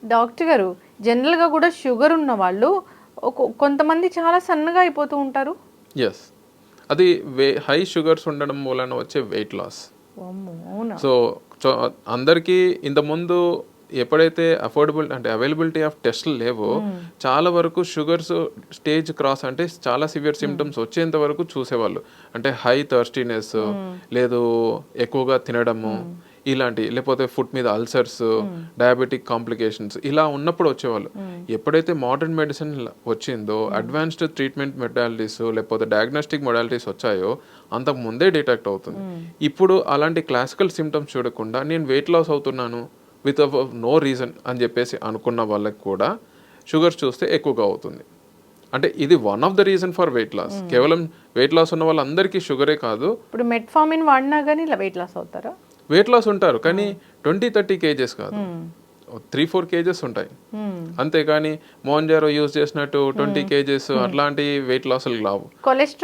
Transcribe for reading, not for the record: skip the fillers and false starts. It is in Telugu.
డాక్టర్ గారు జనరల్గా కూడా షుగర్ ఉన్న వాళ్ళు కొంతమంది చాలా సన్నగా అయిపోతూ ఉంటారు. ఎస్, అది హై షుగర్స్ ఉండడం మూలన వచ్చే వెయిట్ లాస్. సో సో అందరికీ ఇంతకుముందు ఎప్పుడైతే అవైలబిలిటీ ఆఫ్ టెస్ట్లు లేవో చాలా వరకు షుగర్స్ స్టేజ్ క్రాస్ అంటే చాలా సివియర్ సిమ్టమ్స్ వచ్చేంత వరకు చూసేవాళ్ళు. అంటే హై థర్స్టీనెస్, లేదు ఎక్కువగా తినడము ఇలాంటి, లేకపోతే ఫుడ్ మీద అల్సర్స్, డయాబెటిక్ కాంప్లికేషన్స్ ఇలా ఉన్నప్పుడు వచ్చేవాళ్ళు. ఎప్పుడైతే మోడర్న్ మెడిసిన్ వచ్చిందో, అడ్వాన్స్డ్ ట్రీట్మెంట్ మొడాలిటీస్ లేకపోతే డయాగ్నోస్టిక్ మొడాలిటీస్ వచ్చాయో అంతకు ముందే డిటెక్ట్ అవుతుంది. ఇప్పుడు అలాంటి క్లాసికల్ సిమ్టమ్స్ చూడకుండా నేను వెయిట్ లాస్ అవుతున్నాను విత్ నో రీజన్ అని చెప్పేసి అనుకున్న వాళ్ళకి కూడా షుగర్స్ చూస్తే ఎక్కువగా అవుతుంది. అంటే ఇది one of the reason for weight loss. కేవలం వెయిట్ లాస్ ఉన్న వాళ్ళందరికీ షుగరే కాదు. ఇప్పుడు మెట్ఫార్మిన్ వాడినా కానీ ఇలా వెయిట్ లాస్ అవుతారా? వెయిట్ లాస్ ఉంటారు కానీ 20-30 kgs కాదు, 3-4 kgs ఉంటాయి. అంతేకాని మోంజారో యూజ్ చేసినట్టు 20 kgs అట్లాంటి వెయిట్ లాసులు రావు. కొలెస్ట్రాల్